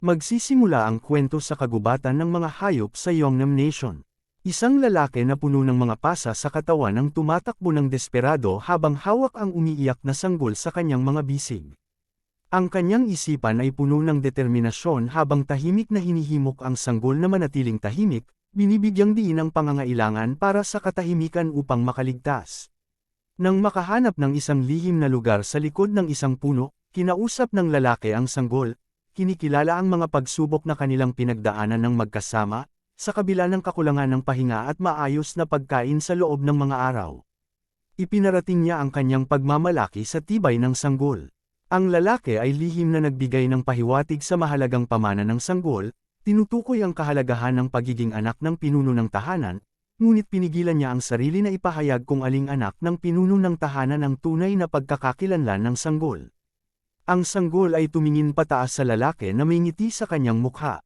Magsisimula ang kwento sa kagubatan ng mga hayop sa Yongnam Nation. Isang lalaki na puno ng mga pasa sa katawan ang tumatakbo ng desperado habang hawak ang umiiyak na sanggol sa kanyang mga bisig. Ang kanyang isipan ay puno ng determinasyon habang tahimik na hinihimok ang sanggol na manatiling tahimik, binibigyang diin ang pangangailangan para sa katahimikan upang makaligtas. Nang makahanap ng isang lihim na lugar sa likod ng isang puno, kinausap ng lalaki ang sanggol. Kinikilala ang mga pagsubok na kanilang pinagdaanan ng magkasama, sa kabila ng kakulangan ng pahinga at maayos na pagkain sa loob ng mga araw. Ipinarating niya ang kanyang pagmamalaki sa tibay ng sanggol. Ang lalaki ay lihim na nagbigay ng pahiwatig sa mahalagang pamana ng sanggol, tinutukoy ang kahalagahan ng pagiging anak ng pinuno ng tahanan, ngunit pinigilan niya ang sarili na ipahayag kung aling anak ng pinuno ng tahanan ang tunay na pagkakakilanlan ng sanggol. Ang sanggol ay tumingin pataas sa lalaki na may ngiti sa kanyang mukha.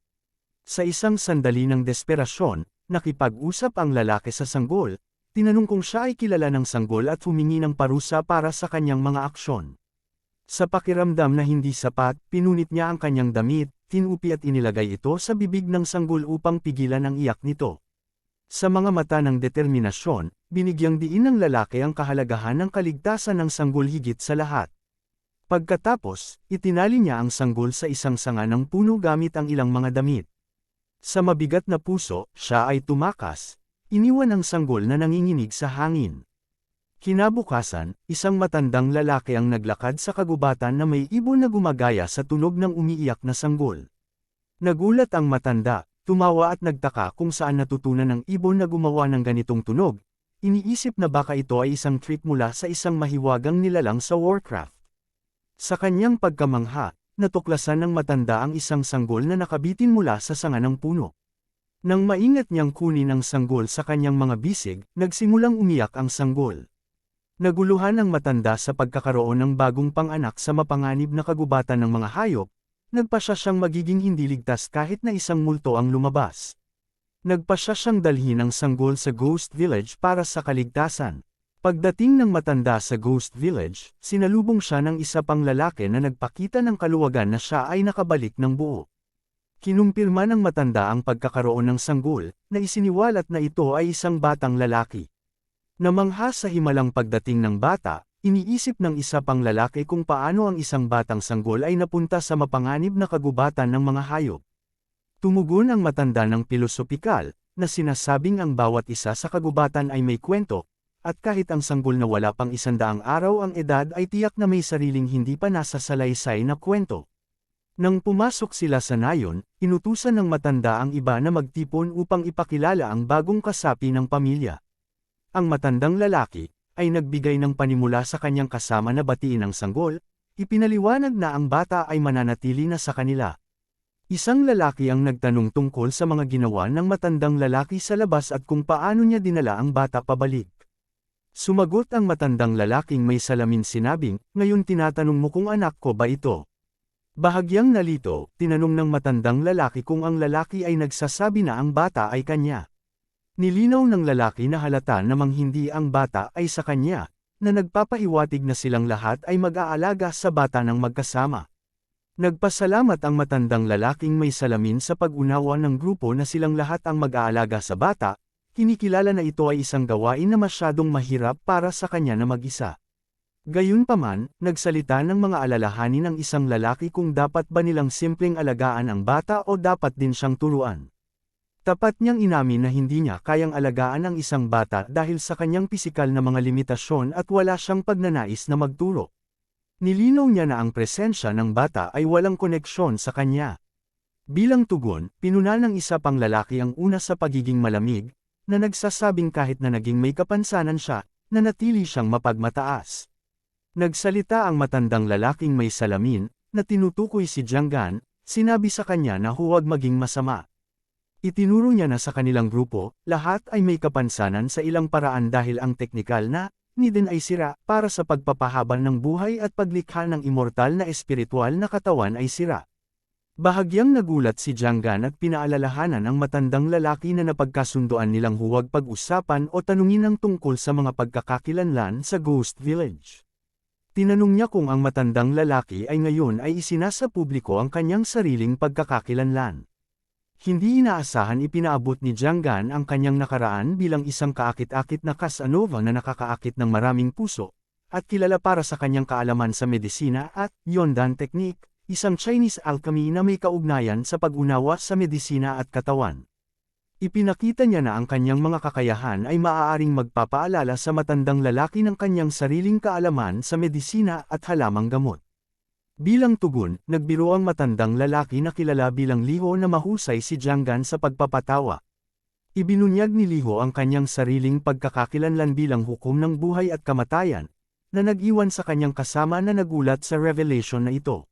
Sa isang sandali ng desperasyon, nakipag-usap ang lalaki sa sanggol, tinanong kung siya ay kilala ng sanggol at humingi ng parusa para sa kanyang mga aksyon. Sa pakiramdam na hindi sapat, pinunit niya ang kanyang damit, tinupi at inilagay ito sa bibig ng sanggol upang pigilan ang iyak nito. Sa mga mata ng determinasyon, binigyang diin ng lalaki ang kahalagahan ng kaligtasan ng sanggol higit sa lahat. Pagkatapos, itinali niya ang sanggol sa isang sanga ng puno gamit ang ilang mga damit. Sa mabigat na puso, siya ay tumakas, iniwan ang sanggol na nanginginig sa hangin. Kinabukasan, isang matandang lalaki ang naglakad sa kagubatan na may ibon na gumagaya sa tunog ng umiiyak na sanggol. Nagulat ang matanda, tumawa at nagtaka kung saan natutunan ng ibon na gumawa ng ganitong tunog. Iniisip na baka ito ay isang trick mula sa isang mahiwagang nilalang sa Warcraft. Sa kanyang pagkamangha, natuklasan ng matanda ang isang sanggol na nakabitin mula sa sanga ng puno. Nang maingat niyang kunin ang sanggol sa kanyang mga bisig, nagsimulang umiyak ang sanggol. Naguluhan ang matanda sa pagkakaroon ng bagong panganak sa mapanganib na kagubatan ng mga hayop, nagpasya siyang magiging hindi ligtas kahit na isang multo ang lumabas. Nagpasya siyang dalhin ang sanggol sa Ghost Village para sa kaligtasan. Pagdating ng matanda sa Ghost Village, sinalubong siya ng isa pang lalaki na nagpakita ng kaluwagan na siya ay nakabalik ng buo. Kinumpirma ng matanda ang pagkakaroon ng sanggol, na isiniwalat na ito ay isang batang lalaki. Namangha sa himalang pagdating ng bata, iniisip ng isa pang lalaki kung paano ang isang batang sanggol ay napunta sa mapanganib na kagubatan ng mga hayop. Tumugon ang matanda ng pilosopikal, na sinasabing ang bawat isa sa kagubatan ay may kwento, at kahit ang sanggol na wala pang 100 araw ang edad ay tiyak na may sariling hindi pa nasasalaysay na kwento. Nang pumasok sila sa nayon, inutusan ng matanda ang iba na magtipon upang ipakilala ang bagong kasapi ng pamilya. Ang matandang lalaki ay nagbigay ng panimula sa kanyang kasama na batiin ang sanggol, ipinaliwanag na ang bata ay mananatili na sa kanila. Isang lalaki ang nagtanong tungkol sa mga ginawa ng matandang lalaki sa labas at kung paano niya dinala ang bata pabalik. Sumagot ang matandang lalaking may salamin sinabing, "Ngayon tinatanong mo kung anak ko ba ito?" Bahagyang nalito, tinanong ng matandang lalaki kung ang lalaki ay nagsasabi na ang bata ay kanya. Nilinaw ng lalaki na halata namang hindi ang bata ay sa kanya, na nagpapahiwatig na silang lahat ay mag-aalaga sa bata ng magkasama. Nagpasalamat ang matandang lalaking may salamin sa pag-unawa ng grupo na silang lahat ang mag-aalaga sa bata. Kinikilala na ito ay isang gawain na masyadong mahirap para sa kanya na mag-isa. Gayunpaman, nagsalita ng mga alalahanin ng isang lalaki kung dapat ba nilang simpleng alagaan ang bata o dapat din siyang turuan. Tapat niyang inamin na hindi niya kayang alagaan ang isang bata dahil sa kanyang pisikal na mga limitasyon at wala siyang pagnanais na magturo. Nilinaw niya na ang presensya ng bata ay walang koneksyon sa kanya. Bilang tugon, pinuna ng isa pang lalaki ang una sa pagiging malamig, na nagsasabing kahit na naging may kapansanan siya, nanatili siyang mapagmataas. Nagsalita ang matandang lalaking may salamin, na tinutukoy si Jianggan, sinabi sa kanya na huwag maging masama. Itinuro niya na sa kanilang grupo, lahat ay may kapansanan sa ilang paraan dahil ang teknikal na, ni din ay sira, para sa pagpapahaba ng buhay at paglikha ng immortal na espiritual na katawan ay sira. Bahagyang nagulat si Jianggan at pinaalalahanan ang matandang lalaki na napagkasunduan nilang huwag pag-usapan o tanungin ang tungkol sa mga pagkakakilanlan sa Ghost Village. Tinanong niya kung ang matandang lalaki ay ngayon ay isinasa publiko ang kanyang sariling pagkakakilanlan. Hindi inaasahan ipinaabot ni Jiang Gan ang kanyang nakaraan bilang isang kaakit-akit na Casanova na nakakaakit ng maraming puso, at kilala para sa kanyang kaalaman sa medisina at Yondan Technique, isang Chinese alchemy na may kaugnayan sa pag-unawa sa medisina at katawan. Ipinakita niya na ang kanyang mga kakayahan ay maaaring magpapaalala sa matandang lalaki ng kanyang sariling kaalaman sa medisina at halamang gamot. Bilang tugon, nagbiro ang matandang lalaki na kilala bilang Liho na mahusay si Jiang Gan sa pagpapatawa. Ibinunyag ni Liho ang kanyang sariling pagkakakilanlan bilang hukom ng buhay at kamatayan, na nag-iwan sa kanyang kasama na nagulat sa revelation na ito.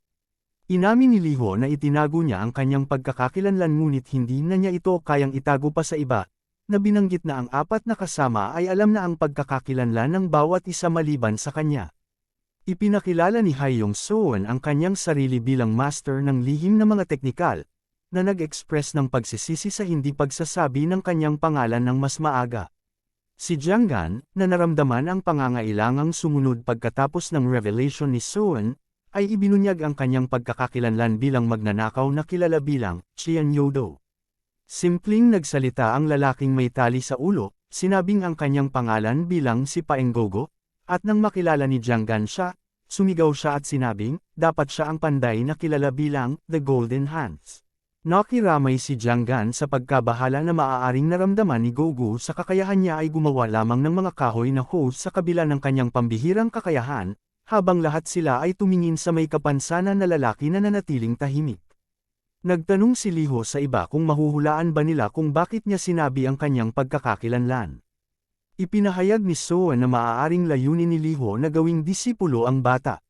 Inamin ni Liho na itinago niya ang kanyang pagkakakilanlan ngunit hindi na niya ito kayang itago pa sa iba, na binanggit na ang apat na kasama ay alam na ang pagkakakilanlan ng bawat isa maliban sa kanya. Ipinakilala ni Hai Yong-soon ang kanyang sarili bilang master ng lihim na mga teknikal, na nag-express ng pagsisisi sa hindi pagsasabi ng kanyang pangalan ng mas maaga. Si Jiang Gan, na naramdaman ang pangangailangang sumunod pagkatapos ng revelation ni Soon, ay ibinunyag ang kanyang pagkakakilanlan bilang magnanakaw na kilala bilang Qian Yodo. Simpleng nagsalita ang lalaking may tali sa ulo, sinabing ang kanyang pangalan bilang si Paenggogo, at nang makilala ni Jiang Gan siya, sumigaw siya at sinabing, dapat siya ang panday na kilala bilang The Golden Hands. Nakiramay si Jiang Gan sa pagkabahala na maaaring naramdaman ni Gogo sa kakayahan niya ay gumawa lamang ng mga kahoy na hose sa kabila ng kanyang pambihirang kakayahan, habang lahat sila ay tumingin sa may kapansanan na lalaki na nanatiling tahimik. Nagtanong si Liho sa iba kung mahuhulaan ba nila kung bakit niya sinabi ang kanyang pagkakakilanlan. Ipinahayag ni Soon na maaaring layunin ni Liho na gawing disipulo ang bata.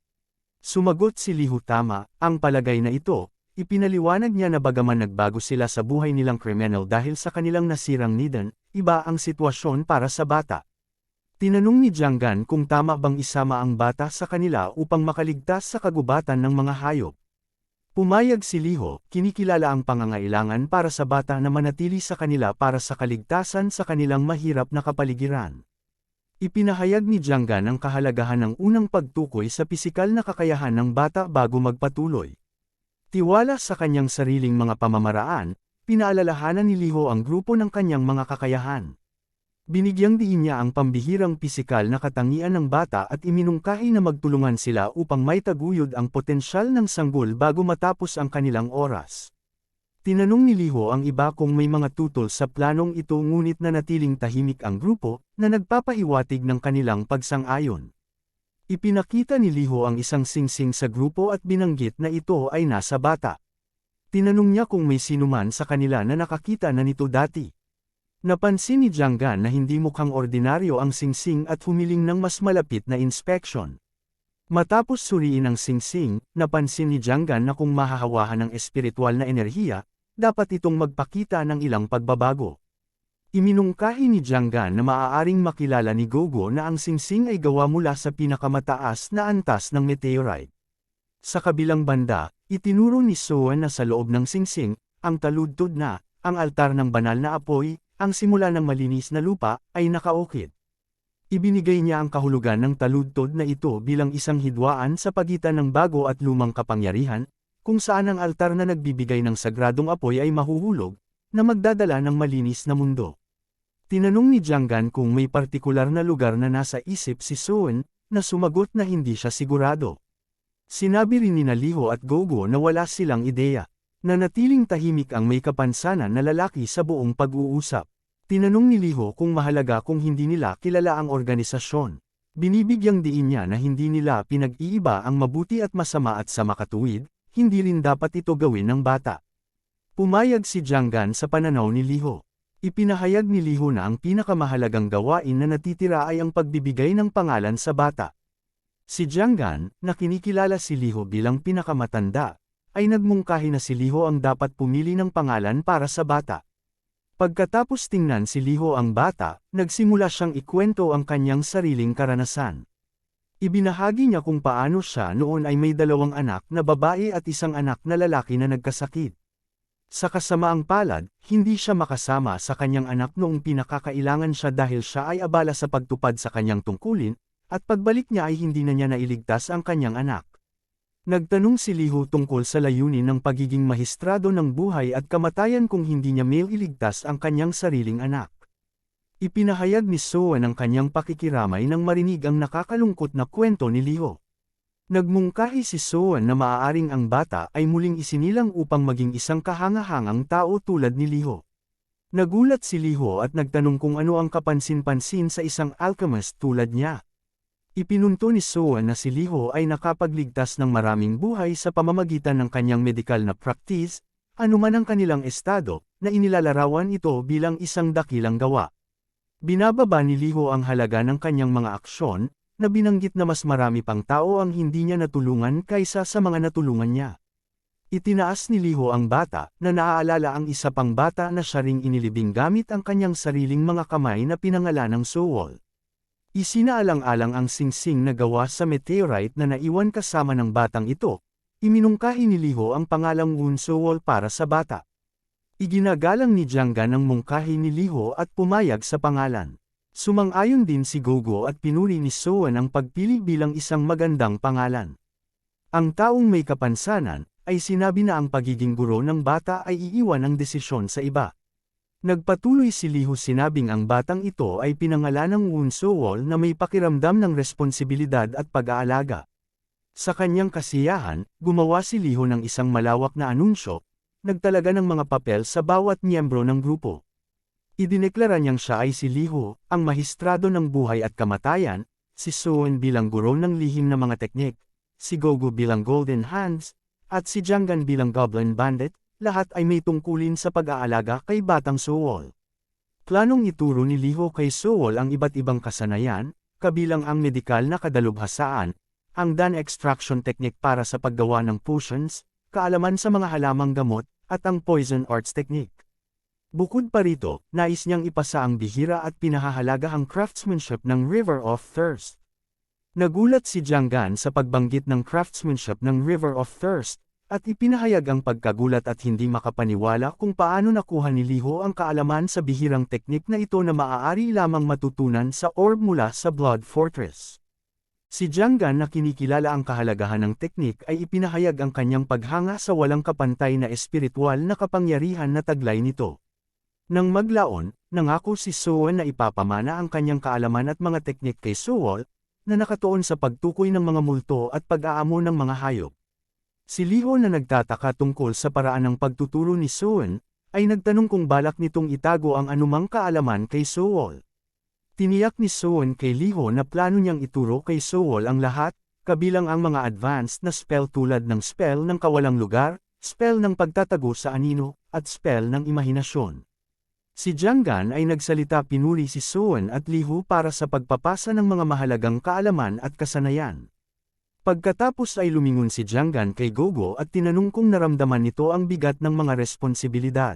Sumagot si Liho tama, ang palagay na ito, ipinaliwanag niya na bagaman nagbago sila sa buhay nilang kriminal dahil sa kanilang nasirang nidan, iba ang sitwasyon para sa bata. Tinanong ni Jiang Gan kung tama bang isama ang bata sa kanila upang makaligtas sa kagubatan ng mga hayop. Pumayag si Liho, kinikilala ang pangangailangan para sa bata na manatili sa kanila para sa kaligtasan sa kanilang mahirap na kapaligiran. Ipinahayag ni Jiang Gan ang kahalagahan ng unang pagtukoy sa pisikal na kakayahan ng bata bago magpatuloy. Tiwala sa kanyang sariling mga pamamaraan, pinaalalahanan ni Liho ang grupo ng kanyang mga kakayahan. Binigyang diin niya ang pambihirang pisikal na katangian ng bata at iminungkahi na magtulungan sila upang maitaguyod ang potensyal ng sanggol bago matapos ang kanilang oras. Tinanong ni Liho ang iba kung may mga tutol sa planong ito ngunit nanatiling tahimik ang grupo, na nagpapahiwatig ng kanilang pagsang-ayon. Ipinakita ni Liho ang isang singsing sa grupo at binanggit na ito ay nasa bata. Tinanong niya kung may sinuman sa kanila na nakakita na nito dati. Napansin ni Jiang Gan na hindi mukhang ordinaryo ang singsing at humiling ng mas malapit na inspeksyon. Matapos suriin ang singsing, napansin ni Jiang Gan na kung mahahawahan ng espiritual na enerhiya, dapat itong magpakita ng ilang pagbabago. Iminungkahi ni Jiang Gan na maaaring makilala ni Gogo na ang singsing ay gawa mula sa pinakamataas na antas ng meteorite. Sa kabilang banda, itinuro ni Soon na sa loob ng singsing, ang taludtod na, ang altar ng banal na apoy, ang simula ng malinis na lupa, ay nakaukit. Ibinigay niya ang kahulugan ng taludtod na ito bilang isang hidwaan sa pagitan ng bago at lumang kapangyarihan, kung saan ang altar na nagbibigay ng sagradong apoy ay mahuhulog, na magdadala ng malinis na mundo. Tinanong ni Jiang Gan kung may partikular na lugar na nasa isip si Soon, na sumagot na hindi siya sigurado. Sinabi rin ni Liho at Gogo na wala silang ideya. Nanatiling tahimik ang may kapansanan na lalaki sa buong pag-uusap. Tinanong ni Liho kung mahalaga kung hindi nila kilala ang organisasyon. Binibigyang diin niya na hindi nila pinag-iiba ang mabuti at masama at sa makatuwid, hindi rin dapat ito gawin ng bata. Pumayag si Jiang Gan sa pananaw ni Liho. Ipinahayag ni Liho na ang pinakamahalagang gawain na natitira ay ang pagbibigay ng pangalan sa bata. Si Jiang Gan, na kinikilala si Liho bilang pinakamatanda, ay nagmungkahi na si Liho ang dapat pumili ng pangalan para sa bata. Pagkatapos tingnan si Liho ang bata, nagsimula siyang ikwento ang kanyang sariling karanasan. Ibinahagi niya kung paano siya noon ay may 2 anak na babae at isang anak na lalaki na nagkasakit. Sa kasamaang palad, hindi siya makasama sa kanyang anak noong pinakakailangan siya dahil siya ay abala sa pagtupad sa kanyang tungkulin, at pagbalik niya ay hindi na niya nailigtas ang kanyang anak. Nagtanong si Liho tungkol sa layunin ng pagiging mahistrado ng buhay at kamatayan kung hindi niya mailigtas ang kanyang sariling anak. Ipinahayag ni Soan ang kanyang pakikiramay nang marinig ang nakakalungkot na kwento ni Liho. Nagmungkahi si Soan na maaaring ang bata ay muling isinilang upang maging isang kahangahangang tao tulad ni Liho. Nagulat si Liho at nagtanong kung ano ang kapansin-pansin sa isang alchemist tulad niya. Ipinunto ni Soan na si Liho ay nakapagligtas ng maraming buhay sa pamamagitan ng kanyang medikal na practice, anuman ang kanilang estado, na inilalarawan ito bilang isang dakilang gawa. Binababa ni Liho ang halaga ng kanyang mga aksyon, na binanggit na mas marami pang tao ang hindi niya natulungan kaysa sa mga natulungan niya. Itinaas ni Liho ang bata, na naaalala ang isa pang bata na siya ring inilibing gamit ang kanyang sariling mga kamay na pinangalanang Soul. Isinaalang-alang ang singsing na gawa sa meteorite na naiwan kasama ng batang ito. Iminungkahi ni Liho ang pangalang Woon Soul para sa bata. Iginagalang ni Jianggan ang mungkahi ni Liho at pumayag sa pangalan. Sumang-ayon din si Gogo at pinuri ni Soan ang pagpili bilang isang magandang pangalan. Ang taong may kapansanan, ay sinabi na ang pagiging guro ng bata ay iiwan ang desisyon sa iba. Nagpatuloy si Liho sinabing ang batang ito ay pinangalanang Woon Soul na may pakiramdam ng responsibilidad at pag-aalaga. Sa kanyang kasiyahan, gumawa si Liho ng isang malawak na anunsyo, nagtalaga ng mga papel sa bawat miyembro ng grupo. Idineklara niyang siya ay si Liho, ang mahistrado ng buhay at kamatayan, si Soan bilang guro ng lihim na mga teknik, si Gogo bilang Golden Hands, at si Jianggan bilang Goblin Bandit, lahat ay may tungkulin sa pag-aalaga kay Batang Soul. Planong ituro ni Liho kay Soul ang iba't ibang kasanayan, kabilang ang medikal na kadalubhasaan, ang Dan extraction technique para sa paggawa ng potions, kaalaman sa mga halamang gamot, at ang poison arts technique. Bukod pa rito, nais niyang ipasa ang bihira at pinahahalagahang craftsmanship ng River of Thirst. Nagulat si Jianggan sa pagbanggit ng craftsmanship ng River of Thirst, at ipinahayag ang pagkagulat at hindi makapaniwala kung paano nakuha ni Liho ang kaalaman sa bihirang teknik na ito na maaari lamang matutunan sa orb mula sa Blood Fortress. Si Jianggan na kinikilala ang kahalagahan ng teknik ay ipinahayag ang kanyang paghanga sa walang kapantay na espiritual na kapangyarihan na taglay nito. Nang maglaon, nangako si Soan na ipapamana ang kanyang kaalaman at mga teknik kay Soul, na nakatuon sa pagtukoy ng mga multo at pag-aamo ng mga hayop. Si Liho na nagtataka tungkol sa paraan ng pagtuturo ni Soan, ay nagtanong kung balak nitong itago ang anumang kaalaman kay Soul. Tiniyak ni Soan kay Liho na plano niyang ituro kay Soul ang lahat, kabilang ang mga advanced na spell tulad ng spell ng kawalang lugar, spell ng pagtatago sa anino, at spell ng imahinasyon. Si Jianggan ay nagsalita pinuri si Soan at Liho para sa pagpapasa ng mga mahalagang kaalaman at kasanayan. Pagkatapos ay lumingon si Jianggan kay Gogo at tinanong kung naramdaman nito ang bigat ng mga responsibilidad.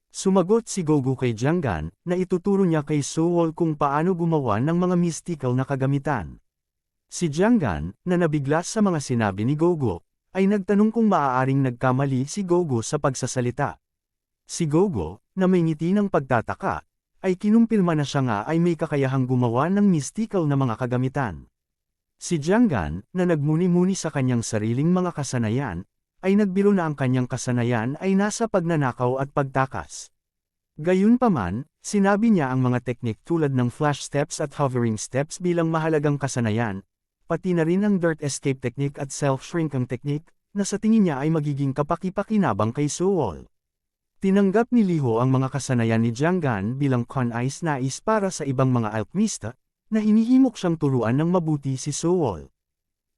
Sumagot si Gogo kay Jianggan, na ituturo niya kay Soul kung paano gumawa ng mga mystical na kagamitan. Si Jianggan, na nabigla sa mga sinabi ni Gogo, ay nagtanong kung maaaring nagkamali si Gogo sa pagsasalita. Si Gogo, na may ngiti ng pagtataka, ay kinumpirma na siya nga ay may kakayahang gumawa ng mystical na mga kagamitan. Si Jianggan, na nagmuni-muni sa kanyang sariling mga kasanayan, ay nagbiro na ang kanyang kasanayan ay nasa pagnanakaw at pagtakas. Gayunpaman, sinabi niya ang mga teknik tulad ng flash steps at hovering steps bilang mahalagang kasanayan, pati na rin ang dirt escape technique at self-shrinking technique, na sa tingin niya ay magiging kapaki-pakinabang kay Soul. Tinanggap ni Liho ang mga kasanayan ni Jianggan bilang nais para sa ibang mga alchemista, na hinihimok siyang turuan ng mabuti si Soul.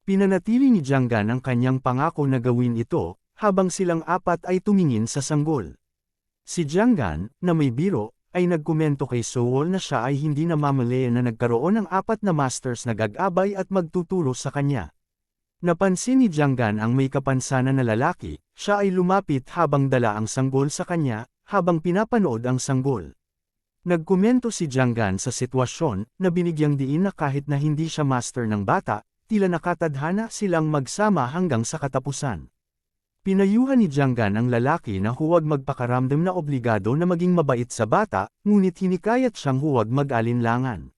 Pinanatili ni Jianggan ang kanyang pangako na gawin ito, habang silang apat ay tumingin sa sanggol. Si Jianggan, na may biro, ay nagkomento kay Soul na siya ay hindi namamalayan na nagkaroon ng apat na masters na gagabay at magtuturo sa kanya. Napansin ni Jianggan ang may kapansanan na lalaki, siya ay lumapit habang dala ang sanggol sa kanya, habang pinapanood ang sanggol. Nagkomento si Jianggan sa sitwasyon, na binigyang diin na kahit na hindi siya master ng bata, tila nakatadhana silang magsama hanggang sa katapusan. Pinayuhan ni Jianggan ang lalaki na huwag magpakaramdam na obligado na maging mabait sa bata, ngunit hinikayat siyang huwag mag-alinlangan.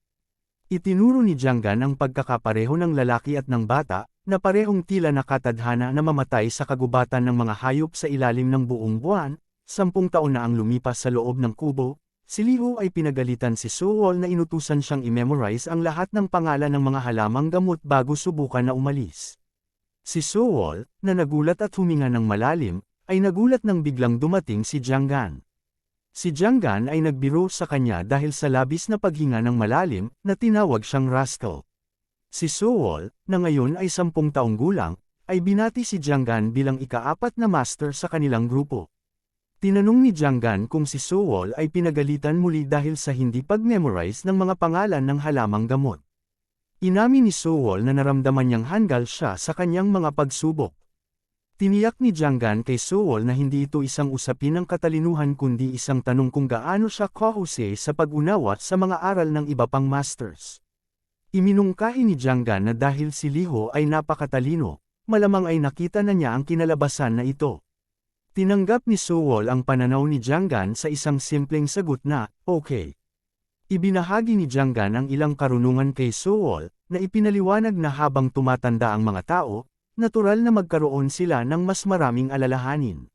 Itinuro ni Jianggan ang pagkakapareho ng lalaki at ng bata, na parehong tila nakatadhana na mamatay sa kagubatan ng mga hayop sa ilalim ng buong buwan. 10 taon na ang lumipas sa loob ng kubo, si Liho ay pinagalitan si Suwol na inutusan siyang i-memorize ang lahat ng pangalan ng mga halamang gamot bago subukan na umalis. Si Suwol, na nagulat at huminga ng malalim, ay nagulat nang biglang dumating si Jianggan. Si Jianggan ay nagbiro sa kanya dahil sa labis na paghinga ng malalim, na tinawag siyang rascal. Si Suwol, na ngayon ay 10 taong gulang, ay binati si Jianggan bilang ika-4 na master sa kanilang grupo. Tinanong ni Jianggan kung si Suwol ay pinagalitan muli dahil sa hindi pag-memorize ng mga pangalan ng halamang gamot. Inamin ni Suwol na naramdaman niyang hanggal siya sa kanyang mga pagsubok. Tiniyak ni Jianggan kay Suwol na hindi ito isang usapin ng katalinuhan kundi isang tanong kung gaano siya kahusay sa pag-unawa sa mga aral ng iba pang masters. Iminungkahi ni Jianggan na dahil si Liho ay napakatalino, malamang ay nakita na niya ang kinalabasan na ito. Tinanggap ni Suwol ang pananaw ni Jianggan sa isang simpleng sagot na, okay. Ibinahagi ni Jianggan ang ilang karunungan kay Suwol, na ipinaliwanag na habang tumatanda ang mga tao, natural na magkaroon sila ng mas maraming alalahanin.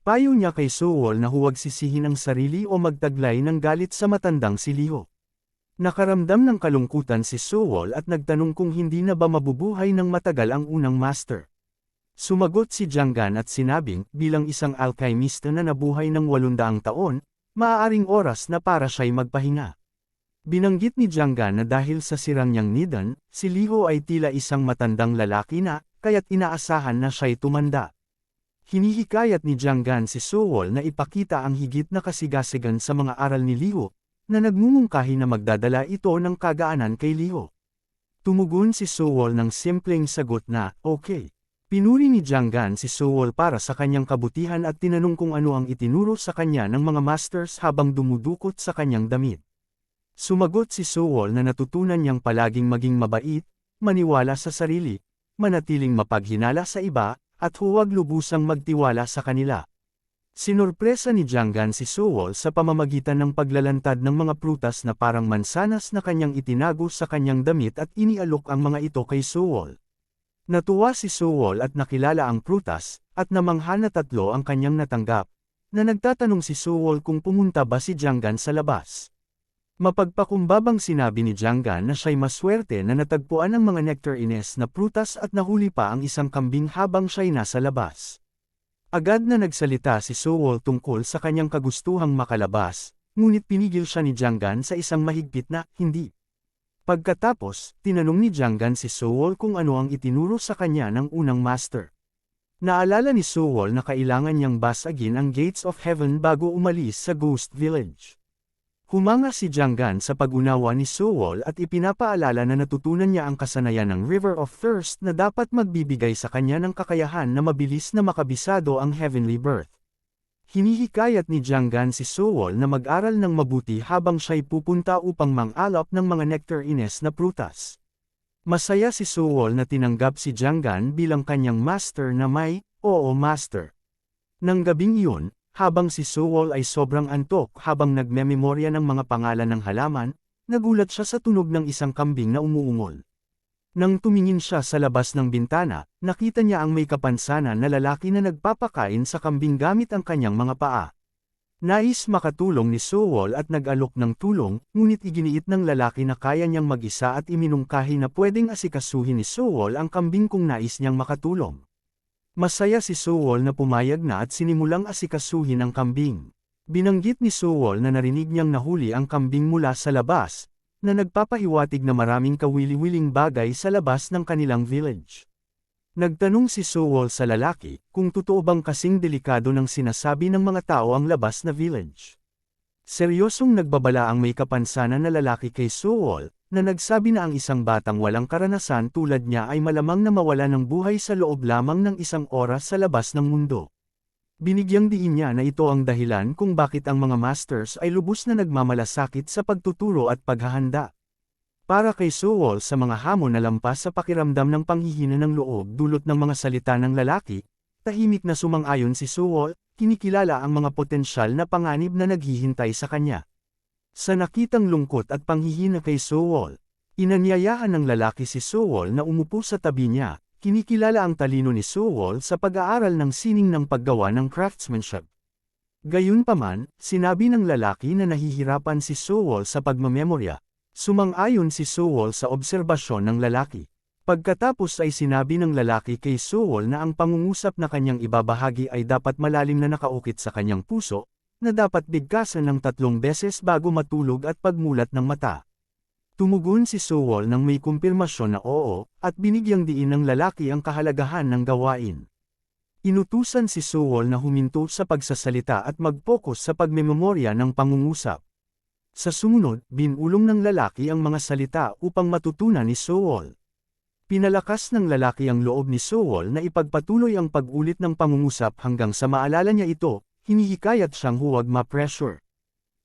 Payo niya kay Suwol na huwag sisihin ang sarili o magtaglay ng galit sa matandang si Liho. Nakaramdam ng kalungkutan si Suwol at nagtanong kung hindi na ba mabubuhay ng matagal ang unang master. Sumagot si Jianggan at sinabing, bilang isang alchemist na nabuhay ng 800 taon, maaaring oras na para siya'y magpahinga. Binanggit ni Jianggan na dahil sa sirang niyang nidan, si Liho ay tila isang matandang lalaki na, kaya't inaasahan na siya'y tumanda. Hinihikayat ni Jianggan si Suwol na ipakita ang higit na kasigasigan sa mga aral ni Liho, na nagmumungkahi na magdadala ito ng kagaanan kay Liho. Tumugon si Suwol ng simpleng sagot na, okay. Pinuri ni Jianggan si Suwol para sa kanyang kabutihan at tinanong kung ano ang itinuro sa kanya ng mga masters habang dumudukot sa kanyang damit. Sumagot si Suwol na natutunan niyang palaging maging mabait, maniwala sa sarili, manatiling mapaghinala sa iba, at huwag lubusang magtiwala sa kanila. Sinurpresa ni Jianggan si Suwol sa pamamagitan ng paglalantad ng mga prutas na parang mansanas na kanyang itinago sa kanyang damit at inialok ang mga ito kay Suwol. Natuwa si Suwol at nakilala ang prutas, at namangha na 3 ang kanyang natanggap, na nagtatanong si Suwol kung pumunta ba si Jianggan sa labas. Mapagpakumbabang sinabi ni Jianggan na siya'y maswerte na natagpuan ang mga nectarines na prutas at nahuli pa ang isang kambing habang siya'y nasa labas. Agad na nagsalita si Suwol tungkol sa kanyang kagustuhang makalabas, ngunit pinigil siya ni Jianggan sa isang mahigpit na, hindi. Pagkatapos, tinanong ni Jianggan si Suwol kung ano ang itinuro sa kanya ng unang master. Naalala ni Suwol na kailangan niyang basagin ang Gates of Heaven bago umalis sa Ghost Village. Humanga si Jianggan sa pag-unawa ni Suwol at ipinapaalala na natutunan niya ang kasanayan ng River of Thirst na dapat magbibigay sa kanya ng kakayahan na mabilis na makabisado ang Heavenly Birth. Hinihikayat ni Jianggan si Suwol na mag-aral ng mabuti habang siya'y pupunta upang mang-alap ng mga nectarines na prutas. Masaya si Suwol na tinanggap si Jianggan bilang kanyang master na may, oo master. Nang gabing iyon, habang si Suwol ay sobrang antok habang nagmememorya ng mga pangalan ng halaman, nagulat siya sa tunog ng isang kambing na umuungol. Nang tumingin siya sa labas ng bintana, nakita niya ang may kapansanan na lalaki na nagpapakain sa kambing gamit ang kanyang mga paa. Nais makatulong ni Suwol at nag-alok ng tulong, ngunit iginiit ng lalaki na kaya niyang mag-isa at iminungkahi na pwedeng asikasuhin ni Suwol ang kambing kung nais niyang makatulong. Masaya si Suwol na pumayag na at sinimulang asikasuhin ang kambing. Binanggit ni Suwol na narinig niyang nahuli ang kambing mula sa labas, na nagpapahiwatig na maraming kawili-wiling bagay sa labas ng kanilang village. Nagtanong si Suwol sa lalaki kung totoo bang kasing delikado ng sinasabi ng mga tao ang labas na village. Seryosong nagbabala ang may kapansanan na lalaki kay Suwol, na nagsabi na ang isang batang walang karanasan tulad niya ay malamang na mawala ng buhay sa loob lamang ng isang oras sa labas ng mundo. Binigyang diin niya na ito ang dahilan kung bakit ang mga masters ay lubos na nagmamalasakit sa pagtuturo at paghahanda. Para kay Suwol sa mga hamon na lampas sa pakiramdam ng panghihina ng loob dulot ng mga salita ng lalaki, tahimik na sumang-ayon si Suwol, kinikilala ang mga potensyal na panganib na naghihintay sa kanya. Sa nakitang lungkot at panghihina kay Suwol, Inanyayaan ng lalaki si Sewol na umupo sa tabi niya, kinikilala ang talino ni Sewol sa pag-aaral ng sining ng paggawa ng craftsmanship. Gayunpaman, sinabi ng lalaki na nahihirapan si Sewol sa pagmamemorya. Sumang-ayon si Sewol sa obserbasyon ng lalaki. Pagkatapos ay sinabi ng lalaki kay Sewol na ang pangungusap na kanyang ibabahagi ay dapat malalim na nakaukit sa kanyang puso, na dapat bigkasan ng 3 beses bago matulog at pagmulat ng mata. Tumugon si Sewol nang may kumpirmasyon na oo, at binigyang diin ng lalaki ang kahalagahan ng gawain. Inutusan si Sewol na huminto sa pagsasalita at mag-focus sa pagmemorya ng pangungusap. Sa sumunod, binulong ng lalaki ang mga salita upang matutunan ni Sewol. Pinalakas ng lalaki ang loob ni Sewol na ipagpatuloy ang pag-ulit ng pangungusap hanggang sa maalala niya ito, hinihikayat siyang huwag ma-pressure.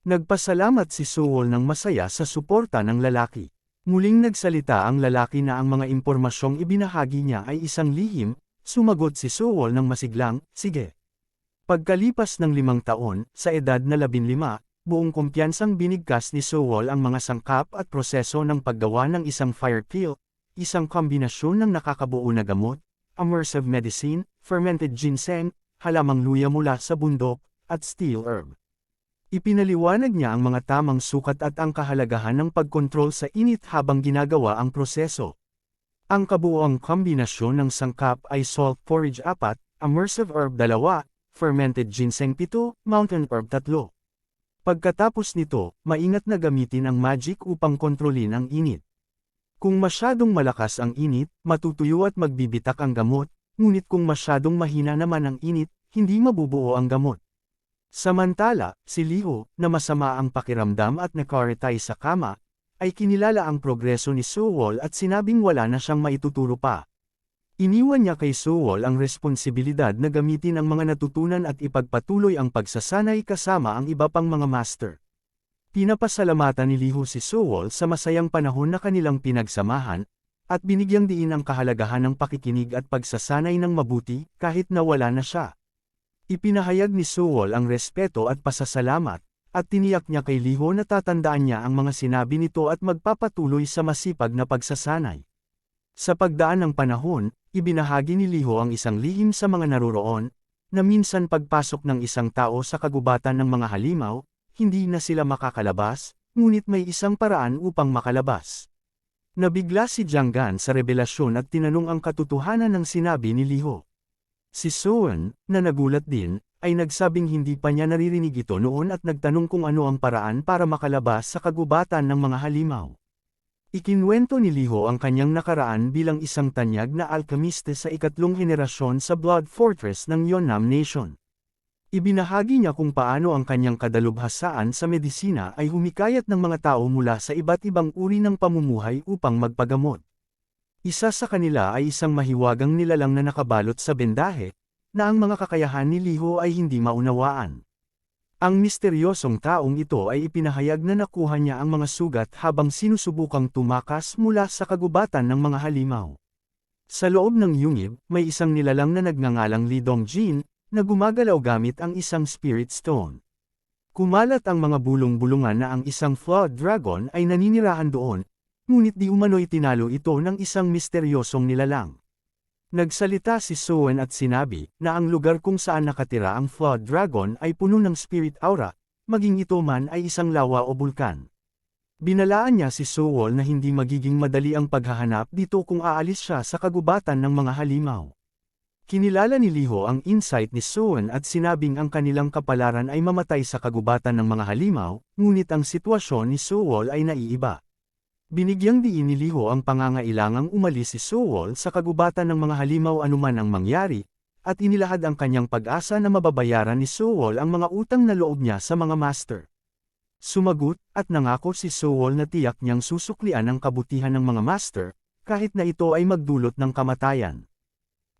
Nagpasalamat si Sewol ng masaya sa suporta ng lalaki. Muling nagsalita ang lalaki na ang mga impormasyong ibinahagi niya ay isang lihim, sumagot si Sewol ng masiglang, sige. Pagkalipas ng 5 taon, sa edad na 15, buong kumpiyansang binigkas ni Sewol ang mga sangkap at proseso ng paggawa ng isang fire peel, isang kombinasyon ng nakakabuo na gamot, immersive medicine, fermented ginseng, halamang luya mula sa bundok, at steel herb. Ipinaliwanag niya ang mga tamang sukat at ang kahalagahan ng pagkontrol sa init habang ginagawa ang proseso. Ang kabuoang kombinasyon ng sangkap ay salt porridge 4, immersive herb 2, fermented ginseng 7, mountain herb 3. Pagkatapos nito, maingat na gamitin ang magic upang kontrolin ang init. Kung masyadong malakas ang init, matutuyo at magbibitak ang gamot, ngunit kung masyadong mahina naman ang init, hindi mabubuo ang gamot. Samantala, si Liho, na masama ang pakiramdam at nakaretay sa kama, ay kinilala ang progreso ni Sewol at sinabing wala na siyang maituturo pa. Iniwan niya kay Sewol ang responsibilidad na gamitin ang mga natutunan at ipagpatuloy ang pagsasanay kasama ang iba pang mga master. Pinapasalamatan ni Liho si Sewol sa masayang panahon na kanilang pinagsamahan, at binigyang diin ang kahalagahan ng pakikinig at pagsasanay ng mabuti kahit na wala na siya. Ipinahayag ni Sewol ang respeto at pasasalamat, at tiniyak niya kay Liho na tatandaan niya ang mga sinabi nito at magpapatuloy sa masipag na pagsasanay. Sa pagdaan ng panahon, ibinahagi ni Liho ang isang lihim sa mga naroroon, na minsan pagpasok ng isang tao sa kagubatan ng mga halimaw, hindi na sila makakalabas, ngunit may isang paraan upang makalabas. Nabigla si Jianggan sa revelasyon at tinanong ang katotohanan ng sinabi ni Liho. Si Sewol, na nagulat din, ay nagsabing hindi pa niya naririnig ito noon at nagtanong kung ano ang paraan para makalabas sa kagubatan ng mga halimaw. Ikinwento ni Liho ang kanyang nakaraan bilang isang tanyag na alkemiste sa 3 henerasyon sa Blood Fortress ng Yeonnam Nation. Ibinahagi niya kung paano ang kanyang kadalubhasaan sa medisina ay humikayat ng mga tao mula sa iba't ibang uri ng pamumuhay upang magpagamot. Isa sa kanila ay isang mahiwagang nilalang na nakabalot sa bendahe, na ang mga kakayahan ni Liho ay hindi maunawaan. Ang misteryosong taong ito ay ipinahayag na nakuha niya ang mga sugat habang sinusubukang tumakas mula sa kagubatan ng mga halimaw. Sa loob ng yungib, may isang nilalang na nagngangalang Li Dongjin, na gumagalaw gamit ang isang spirit stone. Kumalat ang mga bulong-bulungan na ang isang flawed dragon ay naninirahan doon, ngunit di umano'y tinalo ito ng isang misteryosong nilalang. Nagsalita si Sewol at sinabi na ang lugar kung saan nakatira ang flawed dragon ay puno ng spirit aura, maging ito man ay isang lawa o bulkan. Binalaan niya si Sewol na hindi magiging madali ang paghahanap dito kung aalis siya sa kagubatan ng mga halimaw. Kinilala ni Liho ang insight ni Sewol at sinabing ang kanilang kapalaran ay mamatay sa kagubatan ng mga halimaw, ngunit ang sitwasyon ni Sewol ay naiiba. Binigyang diin ni Liho ang pangangailangang umalis si Sewol sa kagubatan ng mga halimaw anuman ang mangyari, at inilahad ang kanyang pag-asa na mababayaran ni Sewol ang mga utang na loob niya sa mga master. Sumagot, at nangako si Sewol na tiyak niyang susuklian ang kabutihan ng mga master, kahit na ito ay magdulot ng kamatayan.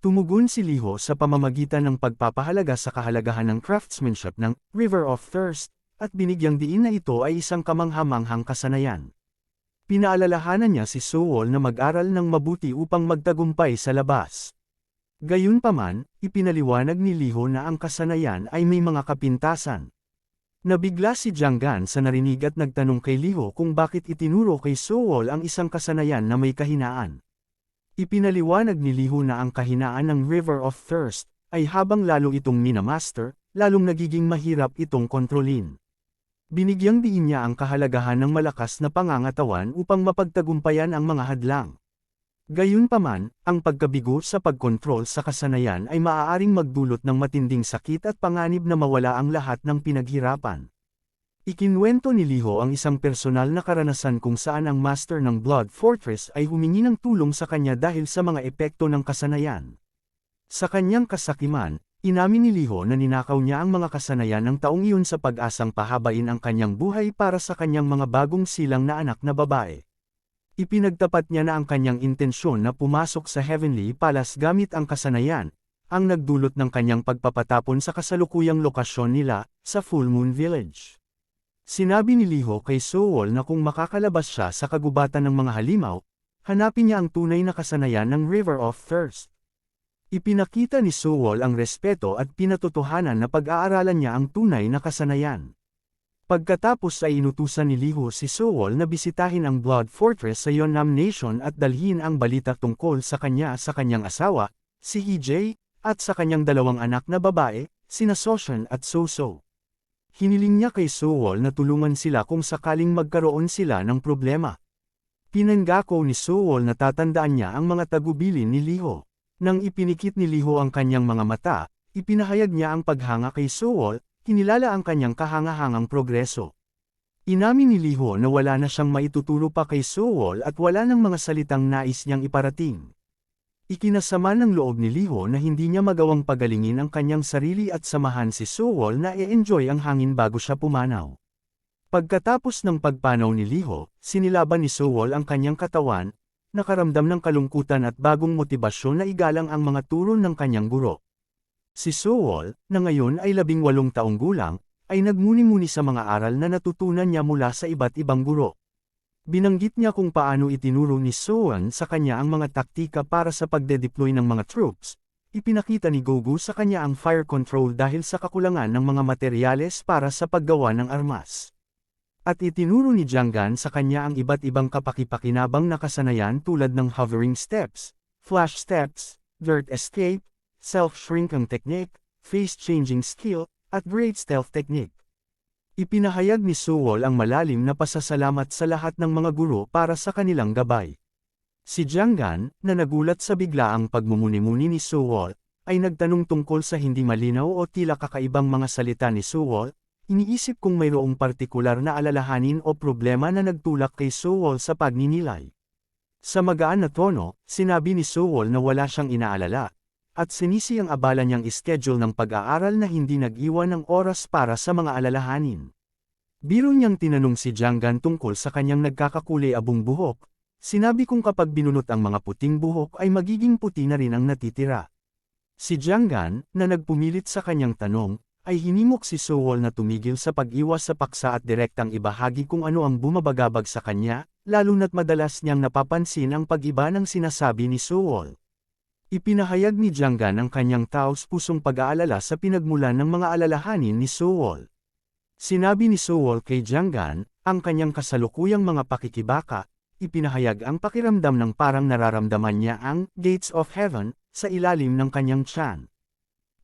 Tumugon si Liho sa pamamagitan ng pagpapahalaga sa kahalagahan ng craftsmanship ng River of Thirst, at binigyang diin na ito ay isang kamangha-manghang kasanayan. Pinaalalahanan niya si Sewol na mag-aral ng mabuti upang magtagumpay sa labas. Gayunpaman, ipinaliwanag ni Liho na ang kasanayan ay may mga kapintasan. Nabigla si Jianggan sa narinig at nagtanong kay Liho kung bakit itinuro kay Sowol ang isang kasanayan na may kahinaan. Ipinaliwanag ni Liho na ang kahinaan ng River of Thirst ay habang lalo itong minamaster, lalong nagiging mahirap itong kontrolin. Binigyang diin niya ang kahalagahan ng malakas na pangangatawan upang mapagtagumpayan ang mga hadlang. Gayunpaman, ang pagkabigo sa pagkontrol sa kasanayan ay maaaring magdulot ng matinding sakit at panganib na mawala ang lahat ng pinaghirapan. Ikinwento ni Liho ang isang personal na karanasan kung saan ang master ng Blood Fortress ay humingi ng tulong sa kanya dahil sa mga epekto ng kasanayan. Sa kanyang kasakiman, inamin ni Liho na ninakaw niya ang mga kasanayan ng taong iyon sa pag-asang pahabain ang kanyang buhay para sa kanyang mga bagong silang na anak na babae. Ipinagtapat niya na ang kanyang intensyon na pumasok sa Heavenly Palace gamit ang kasanayan, ang nagdulot ng kanyang pagpapatapon sa kasalukuyang lokasyon nila, sa Full Moon Village. Sinabi ni Liho kay Sowol na kung makakalabas siya sa kagubatan ng mga halimaw, hanapin niya ang tunay na kasanayan ng River of Thirst. Ipinakita ni Sowol ang respeto at pinatotohanan na pag-aaralan niya ang tunay na kasanayan. Pagkatapos ay inutusan ni Liho si Sowol na bisitahin ang Blood Fortress sa Yeonnam Nation at dalhin ang balita tungkol sa kanyang asawa, si Hee-jae, at sa kanyang dalawang anak na babae, sina Soshan at So-so. Hiniling niya kay Sowol na tulungan sila kung sakaling magkaroon sila ng problema. Pinanggako ni Sowol na tatandaan niya ang mga tagubilin ni Liho. Nang ipinikit ni Liho ang kanyang mga mata, ipinahayag niya ang paghanga kay Sowol, kinilala ang kanyang kahangahangang progreso. Inamin ni Liho na wala na siyang maituturo pa kay Sowol at wala ng mga salitang nais niyang iparating. Ikinasama ng loob ni Liho na hindi niya magawang pagalingin ang kanyang sarili at samahan si Sowol na i-enjoy ang hangin bago siya pumanaw. Pagkatapos ng pagpanaw ni Liho, sinilaban ni Sowol ang kanyang katawan, nakaramdam ng kalungkutan at bagong motibasyon na igalang ang mga turo ng kanyang guro. Si Sowol, na ngayon ay 18 taong gulang, ay nagmuni-muni sa mga aral na natutunan niya mula sa iba't ibang guro. Binanggit niya kung paano itinuro ni Sowon sa kanya ang mga taktika para sa pagde-deploy ng mga troops. Ipinakita ni Gogu sa kanya ang fire control dahil sa kakulangan ng mga materyales para sa paggawa ng armas. At itinuro ni Jianggan sa kanya ang iba't ibang kapaki-pakinabang na kasanayan tulad ng hovering steps, flash steps, dirt escape, self-shrinking technique, face-changing skill, at great stealth technique. Ipinahayag ni Sowol ang malalim na pasasalamat sa lahat ng mga guro para sa kanilang gabay. Si Jianggan, na nagulat sa biglaang pagmumuni-muni ni Sowol, ay nagtanong tungkol sa hindi malinaw o tila kakaibang mga salita ni Sowol, iniisip kung mayroong partikular na alalahanin o problema na nagtulak kay Sowol sa pagninilay. Sa magaan na tono, sinabi ni Sowol na wala siyang inaalala, at sinisi ang abala niyang ischedule ng pag-aaral na hindi nag-iwan ng oras para sa mga alalahanin. Biro niyang tinanong si Jianggan tungkol sa kanyang nagkakakulay abong buhok, sinabi kong kapag binunot ang mga puting buhok ay magiging puti na rin ang natitira. Si Jianggan, na nagpumilit sa kanyang tanong, ay hinimok si Sowol na tumigil sa pag-iwas sa paksa at direktang ibahagi kung ano ang bumabagabag sa kanya, lalo na't madalas niyang napapansin ang pag-iba ng sinasabi ni Sowol. Ipinahayag ni Jianggan ang kanyang taos-pusong pag-aalala sa pinagmulan ng mga alalahanin ni Sowol. Sinabi ni Sowol kay Jianggan, ang kanyang kasalukuyang mga pakikibaka, ipinahayag ang pakiramdam ng parang nararamdaman niya ang gates of heaven sa ilalim ng kanyang tiyan.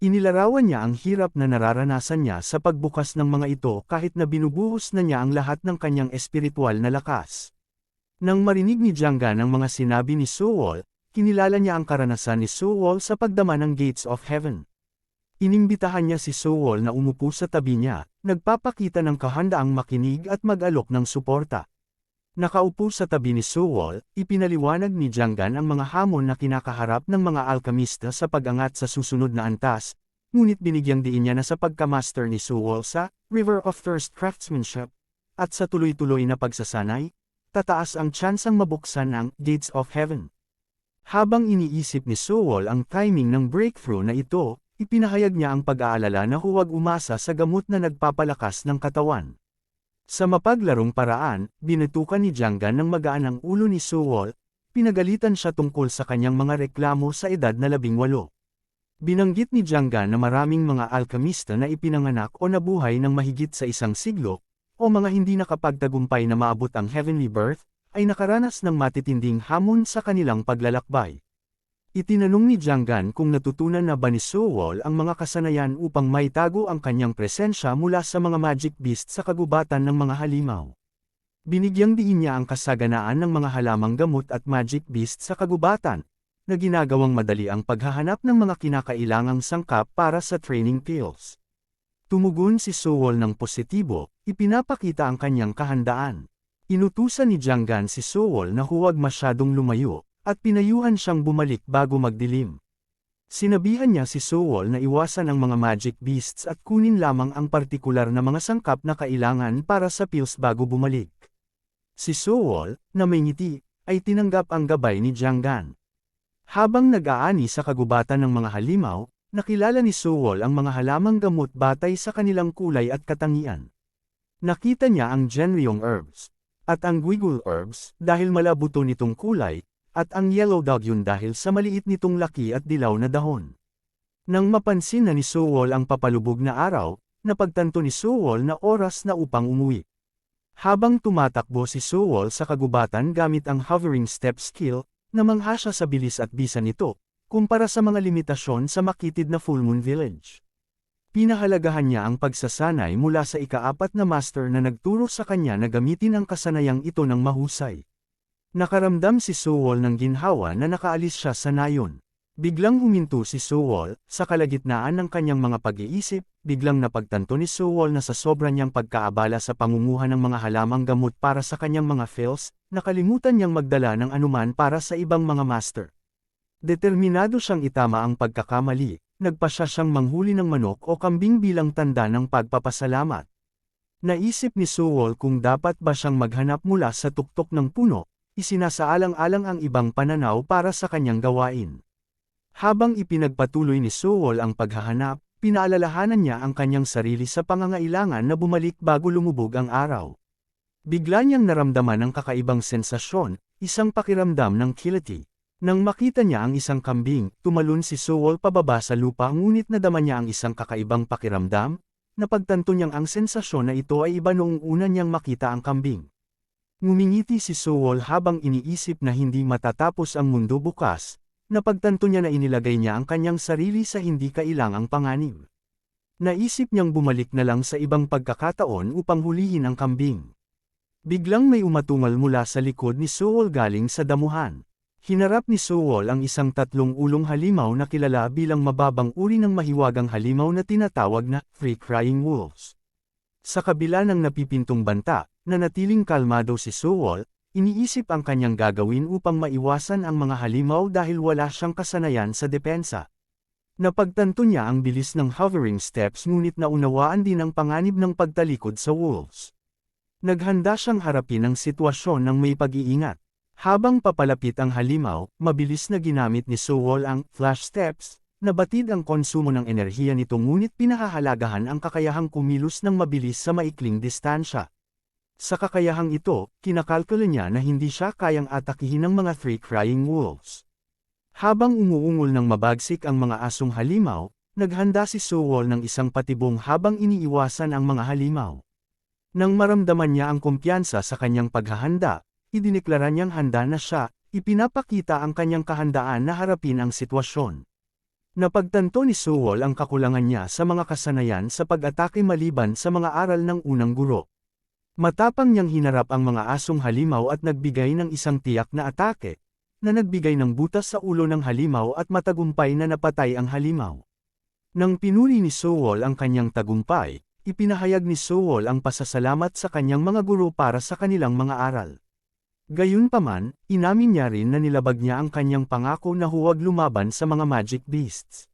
Inilarawan niya ang hirap na nararanasan niya sa pagbukas ng mga ito kahit na binubuhos na niya ang lahat ng kanyang espiritual na lakas. Nang marinig ni Jianggan ang mga sinabi ni Sowol, kinilala niya ang karanasan ni Sowol sa pagdama ng Gates of Heaven. Inimbitahan niya si Sowol na umupo sa tabi niya, nagpapakita ng kahandaang makinig at mag-alok ng suporta. Nakaupo sa tabi ni Sowol, ipinaliwanag ni Jianggan ang mga hamon na kinakaharap ng mga alkamista sa pag-angat sa susunod na antas, ngunit binigyang diin niya na sa pagkamaster ni Sowol sa River of Thirst craftsmanship, at sa tuloy-tuloy na pagsasanay, tataas ang tsansang mabuksan ang Gates of Heaven. Habang iniisip ni Sowol ang timing ng breakthrough na ito, ipinahayag niya ang pag-aalala na huwag umasa sa gamot na nagpapalakas ng katawan. Sa mapaglarong paraan, binatukan ni Jianggan ng magaan ang ulo ni Sowol, pinagalitan siya tungkol sa kanyang mga reklamo sa edad na 18. Binanggit ni Jianggan na maraming mga alkemista na ipinanganak o nabuhay ng mahigit sa isang siglo, o mga hindi nakapagtagumpay na maabot ang heavenly birth, ay nakaranas ng matitinding hamon sa kanilang paglalakbay. Itinanong ni Jianggan kung natutunan na ba ni Sewol ang mga kasanayan upang maitago ang kanyang presensya mula sa mga magic beast sa kagubatan ng mga halimaw. Binigyang diin niya ang kasaganaan ng mga halamang gamot at magic beast sa kagubatan, na ginagawang madali ang paghahanap ng mga kinakailangang sangkap para sa training pills. Tumugon si Sewol ng positibo, ipinapakita ang kanyang kahandaan. Inutusan ni Jianggan si Sewol na huwag masyadong lumayo, at pinayuhan siyang bumalik bago magdilim. Sinabihan niya si Sewol na iwasan ang mga magic beasts at kunin lamang ang partikular na mga sangkap na kailangan para sa pills bago bumalik. Si Sewol, na may ngiti, ay tinanggap ang gabay ni Jianggan. Habang nag-aani sa kagubatan ng mga halimaw, nakilala ni Sewol ang mga halamang gamot batay sa kanilang kulay at katangian. Nakita niya ang Genryong herbs, at ang Guigul herbs dahil malabuto nitong kulay, at ang Yellow Dagyun dahil sa maliit nitong laki at dilaw na dahon. Nang mapansin na ni Sewol ang papalubog na araw, napagtanto ni Sewol na oras na upang umuwi. Habang tumatakbo si Sewol sa kagubatan gamit ang hovering step skill, namangha siya sa bilis at bisa nito, kumpara sa mga limitasyon sa makitid na Full Moon Village. Pinahalagahan niya ang pagsasanay mula sa ika-4 na master na nagturo sa kanya na gamitin ang kasanayang ito ng mahusay. Nakaramdam si Sewol ng ginhawa na nakaalis siya sa nayon. Biglang huminto si Sewol, sa kalagitnaan ng kanyang mga pag-iisip, biglang napagtanto ni Sewol na sa sobra niyang pagkaabala sa pangunguha ng mga halamang gamot para sa kanyang mga fills, nakalimutan niyang magdala ng anuman para sa ibang mga master. Determinado siyang itama ang pagkakamali, nagpasya siyang manghuli ng manok o kambing bilang tanda ng pagpapasalamat. Naisip ni Sewol kung dapat ba siyang maghanap mula sa tuktok ng puno, isinasaalang-alang ang ibang pananaw para sa kanyang gawain. Habang ipinagpatuloy ni Sewol ang paghahanap, pinaalalahanan niya ang kanyang sarili sa pangangailangan na bumalik bago lumubog ang araw. Bigla niyang naramdaman ang kakaibang sensasyon, isang pakiramdam ng kiliti. Nang makita niya ang isang kambing, tumalon si Sewol pababa sa lupa ngunit nadama niya ang isang kakaibang pakiramdam, napagtanto niyang ang sensasyon na ito ay iba noong una niyang makita ang kambing. Ngumingiti si Sewol habang iniisip na hindi matatapos ang mundo bukas. Napagtanto niya na inilagay niya ang kanyang sarili sa hindi kailangang panganib. Naisip niyang bumalik na lang sa ibang pagkakataon upang hulihin ang kambing. Biglang may umatungal mula sa likod ni Sewol galing sa damuhan. Hinarap ni Sewol ang isang 3 ulong halimaw na kilala bilang mababang uri ng mahiwagang halimaw na tinatawag na Free Crying Wolves. Sa kabila ng napipintong banta, nanatiling kalmado si Sewol, iniisip ang kanyang gagawin upang maiwasan ang mga halimaw dahil wala siyang kasanayan sa depensa. Napagtanto niya ang bilis ng hovering steps ngunit naunawaan din ang panganib ng pagtalikod sa wolves. Naghanda siyang harapin ang sitwasyon ng may pag-iingat. Habang papalapit ang halimaw, mabilis na ginamit ni Sewol ang flash steps, nabatid ang konsumo ng enerhiya nito ngunit pinahahalagahan ang kakayahang kumilos ng mabilis sa maikling distansya. Sa kakayahang ito, kinakalkula niya na hindi siya kayang atakihin ng mga 3 crying wolves. Habang umuungol ng mabagsik ang mga asong halimaw, naghanda si Sewol ng isang patibong habang iniiwasan ang mga halimaw. Nang maramdaman niya ang kumpiyansa sa kanyang paghahanda, idineklara niyang handa na siya, ipinapakita ang kanyang kahandaan na harapin ang sitwasyon. Napagtanto ni Sewol ang kakulangan niya sa mga kasanayan sa pag-atake maliban sa mga aral ng unang guro. Matapang niyang hinarap ang mga asong halimaw at nagbigay ng isang tiyak na atake, na nagbigay ng butas sa ulo ng halimaw at matagumpay na napatay ang halimaw. Nang pinuri ni Sewol ang kanyang tagumpay, ipinahayag ni Sewol ang pasasalamat sa kanyang mga guro para sa kanilang mga aral. Gayunpaman, inamin niya rin na nilabag niya ang kanyang pangako na huwag lumaban sa mga magic beasts.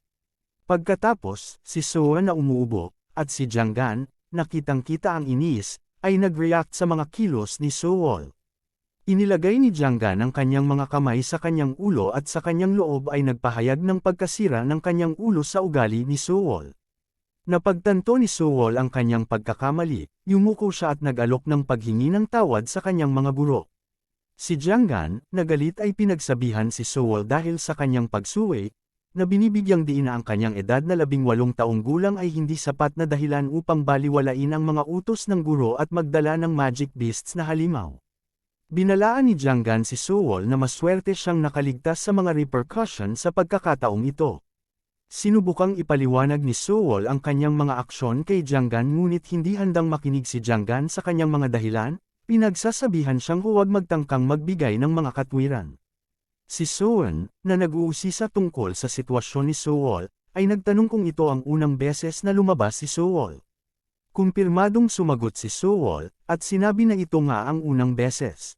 Pagkatapos, si Sewol na umuubo, at si Jianggan, nakitang-kita ang inis, ay nag-react sa mga kilos ni Sewol. Inilagay ni Jianggan ang kanyang mga kamay sa kanyang ulo at sa kanyang loob ay nagpahayag ng pagkasira ng kanyang ulo sa ugali ni Sewol. Napagtanto ni Sewol ang kanyang pagkakamali, yumuko siya at nag-alok ng paghingi ng tawad sa kanyang mga guro. Si Jianggan, nagalit ay pinagsabihan si Sewol dahil sa kanyang pagsuway, na binibigyang diin na ang kanyang edad na 18 taong gulang ay hindi sapat na dahilan upang baliwalain ang mga utos ng guro at magdala ng magic beasts na halimaw. Binalaan ni Jiang Gan si Suwol na maswerte siyang nakaligtas sa mga repercussion sa pagkakataong ito. Sinubukang ipaliwanag ni Suwol ang kanyang mga aksyon kay Jiang Gan ngunit hindi handang makinig si Jiang Gan sa kanyang mga dahilan, pinagsasabihan siyang huwag magtangkang magbigay ng mga katwiran. Si Suwon, na nag-uusisa tungkol sa sitwasyon ni Suwol, ay nagtanong kung ito ang unang beses na lumabas si Suwol. Kumpirmadong sumagot si Suwol, at sinabi na ito nga ang unang beses.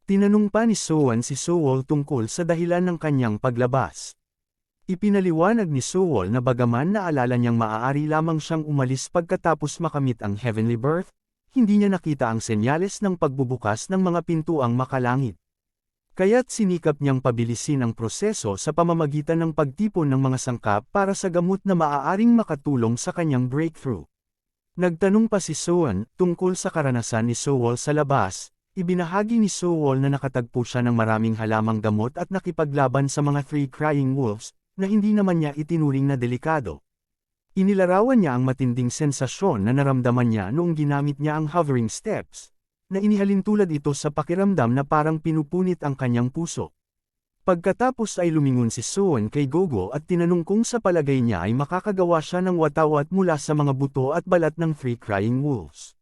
Tinanong pa ni Suwon si Suwol tungkol sa dahilan ng kanyang paglabas. Ipinaliwanag ni Suwol na bagaman naalala niyang maaari lamang siyang umalis pagkatapos makamit ang heavenly birth, hindi niya nakita ang senyales ng pagbubukas ng mga pintuang makalangit. Kaya't sinikap niyang pabilisin ang proseso sa pamamagitan ng pagtipon ng mga sangkap para sa gamot na maaaring makatulong sa kanyang breakthrough. Nagtanong pa si Suwon tungkol sa karanasan ni Suwol sa labas, ibinahagi ni Suwol na nakatagpo siya ng maraming halamang gamot at nakipaglaban sa mga three crying wolves, na hindi naman niya itinuring na delikado. Inilarawan niya ang matinding sensasyon na naramdaman niya noong ginamit niya ang hovering steps, na inihalin tulad ito sa pakiramdam na parang pinupunit ang kanyang puso. Pagkatapos ay lumingon si Suwon kay Gogo at tinanong kung sa palagay niya ay makakagawa siya ng watawat mula sa mga buto at balat ng three crying wolves.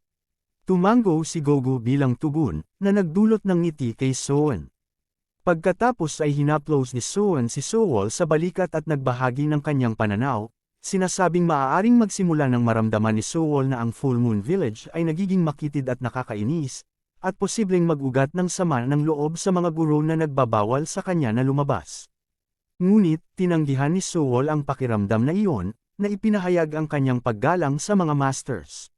Tumango si Gogo bilang tugon, na nagdulot ng ngiti kay Suwon. Pagkatapos ay hinaplos ni Suwon si Suwol sa balikat at nagbahagi ng kanyang pananaw, sinasabing maaaring magsimula ng maramdaman ni Suwol na ang Full Moon Village ay nagiging makitid at nakakainis, at posibleng mag-ugat ng sama ng loob sa mga guro na nagbabawal sa kanya na lumabas. Ngunit, tinanggihan ni Suwol ang pakiramdam na iyon, na ipinahayag ang kanyang paggalang sa mga masters.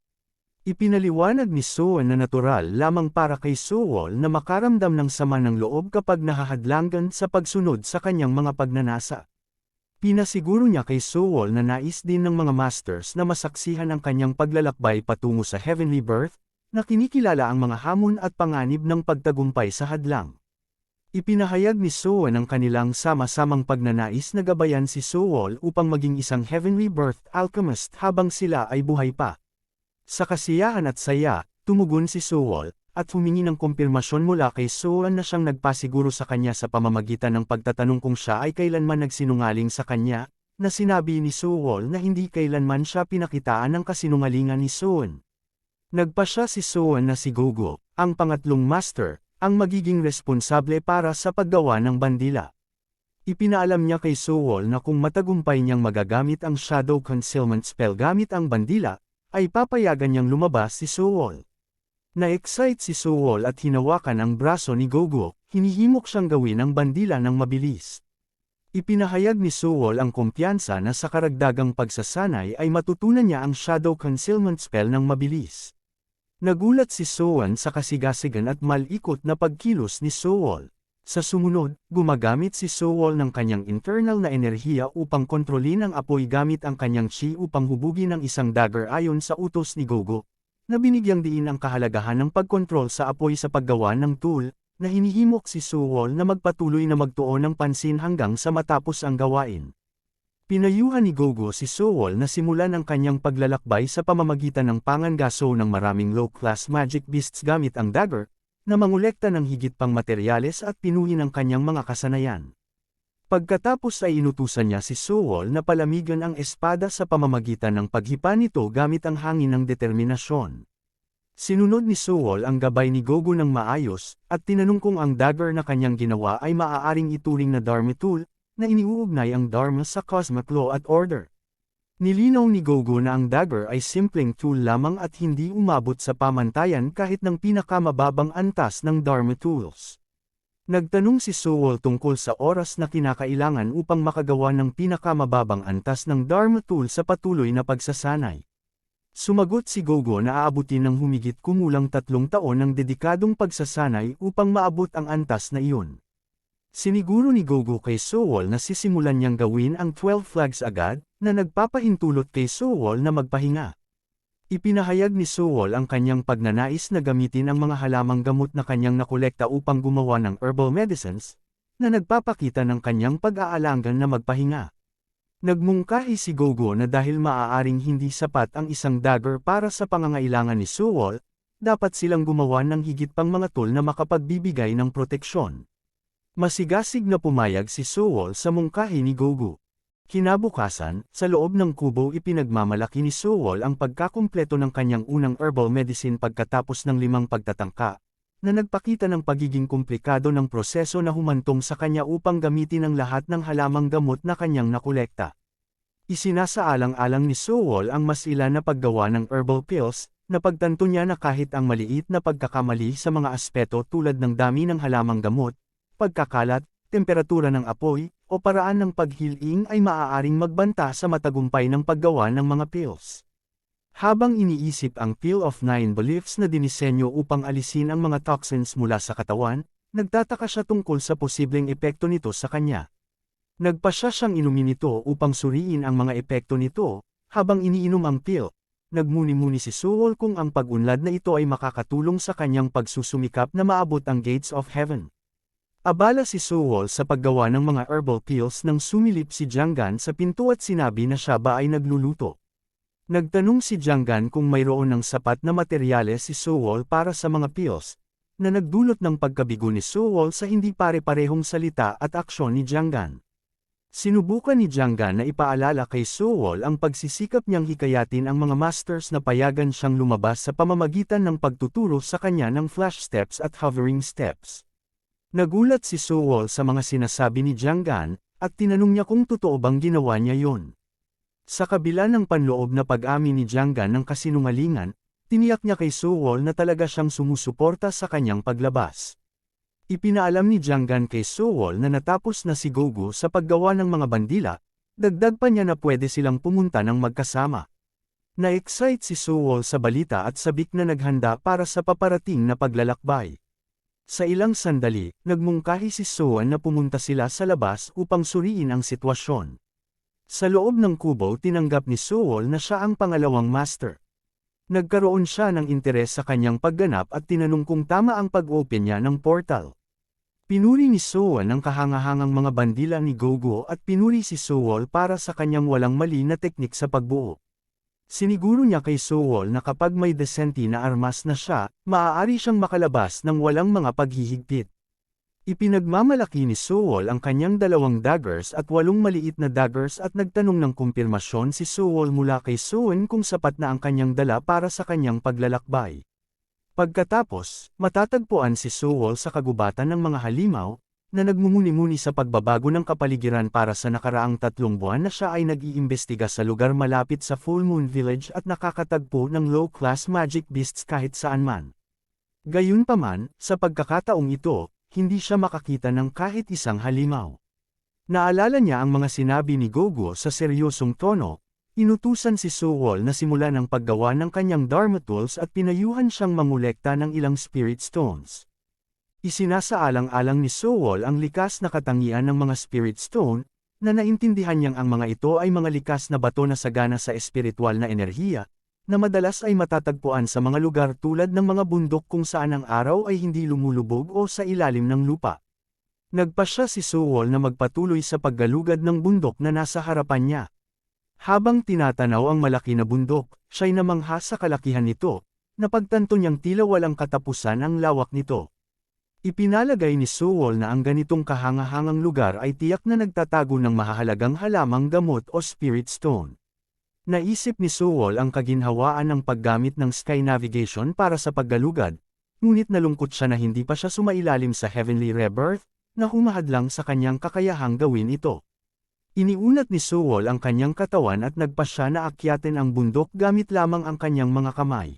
Ipinaliwanag ni Suwon na natural lamang para kay Suwol na makaramdam ng sama ng loob kapag nahahadlangan sa pagsunod sa kanyang mga pagnanasa. Pinasiguro niya kay Suwol na nais din ng mga masters na masaksihan ang kanyang paglalakbay patungo sa heavenly birth, na kinikilala ang mga hamon at panganib ng pagtagumpay sa hadlang. Ipinahayag ni Suwon ang kanilang sama-samang pagnanais na gabayan si Suwol upang maging isang heavenly birth alchemist habang sila ay buhay pa. Sa kasiyahan at saya, tumugon si Suwol, at humingi ng kumpirmasyon mula kay Suwon na siyang nagpasiguro sa kanya sa pamamagitan ng pagtatanong kung siya ay kailanman nagsinungaling sa kanya, na sinabi ni Suwol na hindi kailanman siya pinakitaan ng kasinungalingan ni Suwon. Nagpa siya si Suwon na si Gogo, ang pangatlong master, ang magiging responsable para sa paggawa ng bandila. Ipinaalam niya kay Suwol na kung matagumpay niyang magagamit ang Shadow Concealment spell gamit ang bandila, ay papayagan niyang lumabas si Suwol. Na-excite si Suwol at hinawakan ang braso ni Gogo, hinihimok siyang gawin ang bandila ng mabilis. Ipinahayag ni Suwol ang kumpiyansa na sa karagdagang pagsasanay ay matutunan niya ang Shadow Concealment spell ng mabilis. Nagulat si Suwon sa kasigasigan at malikot na pagkilos ni Suwol. Sa sumunod, gumagamit si Suwol ng kanyang internal na enerhiya upang kontrolin ang apoy gamit ang kanyang chi upang hubugin ang isang dagger ayon sa utos ni Gogo, na binigyang diin ang kahalagahan ng pagkontrol sa apoy sa paggawa ng tool, na hinihimok si Suwol na magpatuloy na magtuon ng pansin hanggang sa matapos ang gawain. Pinayuhan ni Gogo si Suwol na simulan ang kanyang paglalakbay sa pamamagitan ng pangangaso ng maraming low-class magic beasts gamit ang dagger, na mangolekta ng higit pang materyales at pinuhin ang kanyang mga kasanayan. Pagkatapos ay inutusan niya si Suwol na palamigan ang espada sa pamamagitan ng paghipa nito gamit ang hangin ng determinasyon. Sinunod ni Suwol ang gabay ni Gogo ng maayos, at tinanong kung ang dagger na kanyang ginawa ay maaaring ituring na Dharma tool, na iniuugnay ang Dharma sa cosmic law at order. Nilinaw ni Gogo na ang dagger ay simpleng tool lamang at hindi umabot sa pamantayan kahit ng pinakamababang antas ng Dharma tools. Nagtanong si Suwol tungkol sa oras na kinakailangan upang makagawa ng pinakamababang antas ng Dharma tool sa patuloy na pagsasanay. Sumagot si Gogo na aabutin ng humigit kumulang 3 taon ng dedikadong pagsasanay upang maabot ang antas na iyon. Siniguro ni Gogo kay Suwol na sisimulan niyang gawin ang 12 flags agad, na nagpapahintulot kay Suwol na magpahinga. Ipinahayag ni Suwol ang kanyang pagnanais na gamitin ang mga halamang gamot na kanyang nakolekta upang gumawa ng herbal medicines, na nagpapakita ng kanyang pag-aalangan na magpahinga. Nagmungkahi si Gogo na dahil maaaring hindi sapat ang isang dagger para sa pangangailangan ni Sewol, dapat silang gumawa ng higit pang mga tool na makapagbibigay ng proteksyon. Masigasig na pumayag si Sewol sa mungkahi ni Gogo. Kinabukasan, sa loob ng kubo ipinagmamalaki ni Sewol ang pagkakumpleto ng kanyang unang herbal medicine pagkatapos ng 5 pagtatangka, na nagpakita ng pagiging komplikado ng proseso na humantong sa kanya upang gamitin ang lahat ng halamang gamot na kanyang nakolekta. Isinasaalang-alang ni Sewol ang mas ilan na paggawa ng herbal pills, na pagtanto niya na kahit ang maliit na pagkakamali sa mga aspeto tulad ng dami ng halamang gamot, pagkakalat, temperatura ng apoy, o paraan ng paghiling ay maaaring magbanta sa matagumpay ng paggawa ng mga pills. Habang iniisip ang Pill of Nine Beliefs na dinisenyo upang alisin ang mga toxins mula sa katawan, nagtataka siya tungkol sa posibleng epekto nito sa kanya. Nagpasya siyang inumin ito upang suriin ang mga epekto nito, habang iniinom ang pill. Nagmuni-muni si Sewol kung ang pag-unlad na ito ay makakatulong sa kanyang pagsusumikap na maabot ang gates of heaven. Abala si Sewol sa paggawa ng mga herbal pills nang sumilip si Jianggan sa pinto at sinabi na siya ba ay nagluluto. Nagtanong si Jianggan kung mayroon ng sapat na materyales si Sewol para sa mga pills, na nagdulot ng pagkabigo ni Sewol sa hindi pare-parehong salita at aksyon ni Jianggan. Sinubukan ni Jianggan na ipaalala kay Sewol ang pagsisikap niyang hikayatin ang mga masters na payagan siyang lumabas sa pamamagitan ng pagtuturo sa kanya ng flash steps at hovering steps. Nagulat si Sewol sa mga sinasabi ni Jianggan, at tinanong niya kung totoo bang ginawa niya yon. Sa kabila ng panloob na pag-amin ni Jianggan ng kasinungalingan, tiniyak niya kay Sewol na talaga siyang sumusuporta sa kanyang paglabas. Ipinaalam ni Jianggan kay Sewol na natapos na si Gogo sa paggawa ng mga bandila, dagdag pa niya na pwede silang pumunta ng magkasama. Na-excite si Sewol sa balita at sabik na naghanda para sa paparating na paglalakbay. Sa ilang sandali, nagmungkahi si Sewol na pumunta sila sa labas upang suriin ang sitwasyon. Sa loob ng kubo tinanggap ni Sewol na siya ang pangalawang master. Nagkaroon siya ng interes sa kanyang pagganap at tinanong kung tama ang pag-open niya ng portal. Pinuri ni Sewol ang kahangahangang mga bandila ni Gogo at pinuri si Sewol para sa kanyang walang mali na teknik sa pagbuo. Siniguro niya kay Sewol na kapag may desenti na armas na siya, maaari siyang makalabas ng walang mga paghihigpit. Ipinagmamalaki ni Sewol ang kanyang 2 daggers at 8 maliit na daggers at nagtanong ng kumpirmasyon si Sewol mula kay Sewon kung sapat na ang kanyang dala para sa kanyang paglalakbay. Pagkatapos, matatagpuan si Sewol sa kagubatan ng mga halimaw, na nagmumuni-muni sa pagbabago ng kapaligiran para sa nakaraang 3 buwan na siya ay nag-iimbestiga sa lugar malapit sa Full Moon Village at nakakatagpo ng low-class magic beasts kahit saan man. Gayunpaman, sa pagkakataong ito, hindi siya makakita ng kahit isang halimaw. Naalala niya ang mga sinabi ni Gogo sa seryosong tono, inutusan si Sewol na simulan ang paggawa ng kanyang Dharma tools at pinayuhan siyang mangolekta ng ilang spirit stones. Isinasaalang-alang ni Sewol ang likas na katangian ng mga spirit stone, na naintindihan niyang ang mga ito ay mga likas na bato na sagana sa espiritual na enerhiya, na madalas ay matatagpuan sa mga lugar tulad ng mga bundok kung saan ang araw ay hindi lumulubog o sa ilalim ng lupa. Nagpasya si Sewol na magpatuloy sa paggalugad ng bundok na nasa harapan niya. Habang tinatanaw ang malaki na bundok, siya'y namangha sa kalakihan nito, na pagtanto niyang tila walang katapusan ang lawak nito. Ipinalagay ni Sewol na ang ganitong kahangahangang lugar ay tiyak na nagtatago ng mahahalagang halamang gamot o spirit stone. Naisip ni Sewol ang kaginhawaan ng paggamit ng sky navigation para sa paggalugad, ngunit nalungkot siya na hindi pa siya sumailalim sa heavenly rebirth, na humahadlang sa kanyang kakayahang gawin ito. Iniunat ni Sewol ang kanyang katawan at nagpasya na akyatin ang bundok gamit lamang ang kanyang mga kamay.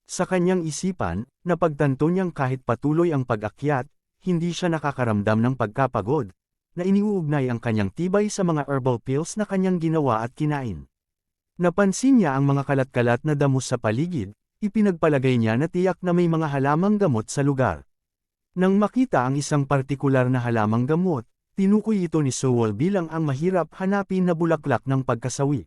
Sa kanyang isipan, napagtanto niyang kahit patuloy ang pag-akyat, hindi siya nakakaramdam ng pagkapagod, na iniuugnay ang kanyang tibay sa mga herbal pills na kanyang ginawa at kinain. Napansin niya ang mga kalat-kalat na damo sa paligid, ipinagpalagay niya na tiyak na may mga halamang gamot sa lugar. Nang makita ang isang partikular na halamang gamot, tinukoy ito ni Sewol bilang ang mahirap hanapin na bulaklak ng pagkasawi.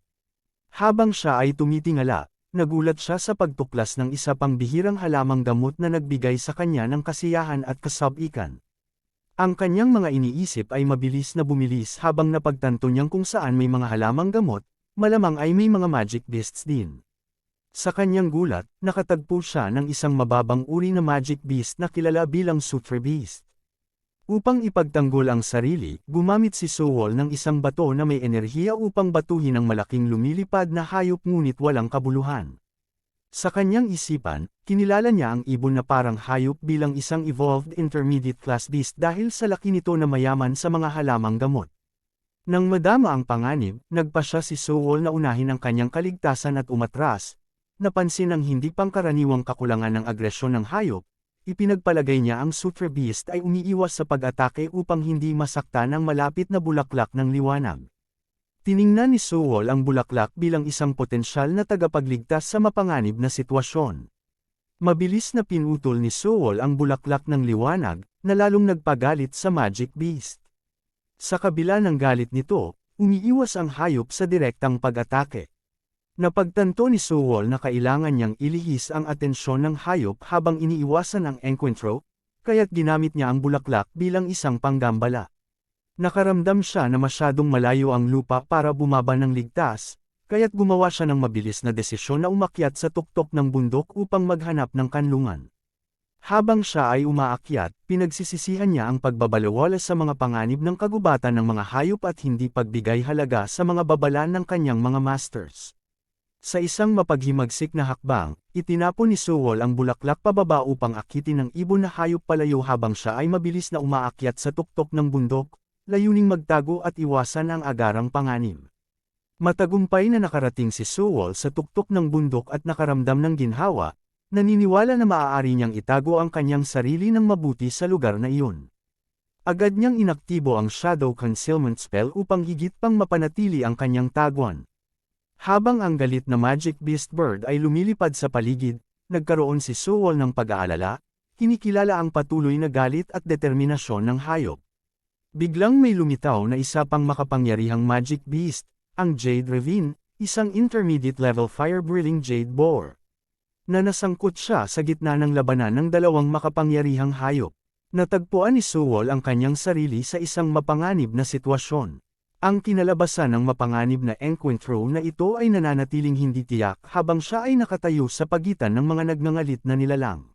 Habang siya ay tumitingala, nagulat siya sa pagtuklas ng isa pang bihirang halamang gamot na nagbigay sa kanya ng kasiyahan at kasabikan. Ang kanyang mga iniisip ay mabilis na bumilis habang napagtanto niyang kung saan may mga halamang gamot, malamang ay may mga magic beasts din. Sa kanyang gulat, nakatagpo siya ng isang mababang uri na magic beast na kilala bilang Sutre Beast. Upang ipagtanggol ang sarili, gumamit si Sewol ng isang bato na may enerhiya upang batuhin ang malaking lumilipad na hayop ngunit walang kabuluhan. Sa kanyang isipan, kinilala niya ang ibon na parang hayop bilang isang evolved intermediate class beast dahil sa laki nito na mayaman sa mga halamang gamot. Nang madama ang panganib, nagpasya si Sewol na unahin ang kanyang kaligtasan at umatras. Napansin ang hindi pangkaraniwang kakulangan ng agresyon ng hayop, ipinagpalagay niya ang Sutre Beast ay umiiwas sa pag-atake upang hindi masaktan ang malapit na bulaklak ng liwanag. Tiningnan ni Sewol ang bulaklak bilang isang potensyal na tagapagligtas sa mapanganib na sitwasyon. Mabilis na pinutol ni Sewol ang bulaklak ng liwanag, na lalong nagpagalit sa Magic Beast. Sa kabila ng galit nito, umiiwas ang hayop sa direktang pag-atake. Napagtanto ni Sewol na kailangan niyang ilihis ang atensyon ng hayop habang iniiwasan ang encuentro, kaya't ginamit niya ang bulaklak bilang isang panggambala. Nakaramdam siya na masyadong malayo ang lupa para bumaba ng ligtas, kaya't gumawa siya ng mabilis na desisyon na umakyat sa tuktok ng bundok upang maghanap ng kanlungan. Habang siya ay umaakyat, pinagsisisihan niya ang pagbabalewala sa mga panganib ng kagubatan ng mga hayop at hindi pagbigay halaga sa mga babala ng kanyang mga masters. Sa isang mapaghimagsik na hakbang, itinapon ni Sewol ang bulaklak pababa upang akitin ng ibon na hayop palayo habang siya ay mabilis na umaakyat sa tuktok ng bundok, layuning magtago at iwasan ang agarang panganib. Matagumpay na nakarating si Sewol sa tuktok ng bundok at nakaramdam ng ginhawa, naniniwala na maaari niyang itago ang kanyang sarili ng mabuti sa lugar na iyon. Agad niyang inaktibo ang Shadow Concealment Spell upang higit pang mapanatili ang kanyang taguan. Habang ang galit na Magic Beast Bird ay lumilipad sa paligid, nagkaroon si Sewol ng pag-aalala, kinikilala ang patuloy na galit at determinasyon ng hayop. Biglang may lumitaw na isa pang makapangyarihang Magic Beast, ang Jade Ravine, isang intermediate level fire-breathing Jade Boar. Na nasangkot siya sa gitna ng labanan ng dalawang makapangyarihang hayop. Natagpuan ni Sewol ang kanyang sarili sa isang mapanganib na sitwasyon. Ang kinalabasan ng mapanganib na encuentro na ito ay nananatiling hindi tiyak habang siya ay nakatayo sa pagitan ng mga nagngangalit na nilalang.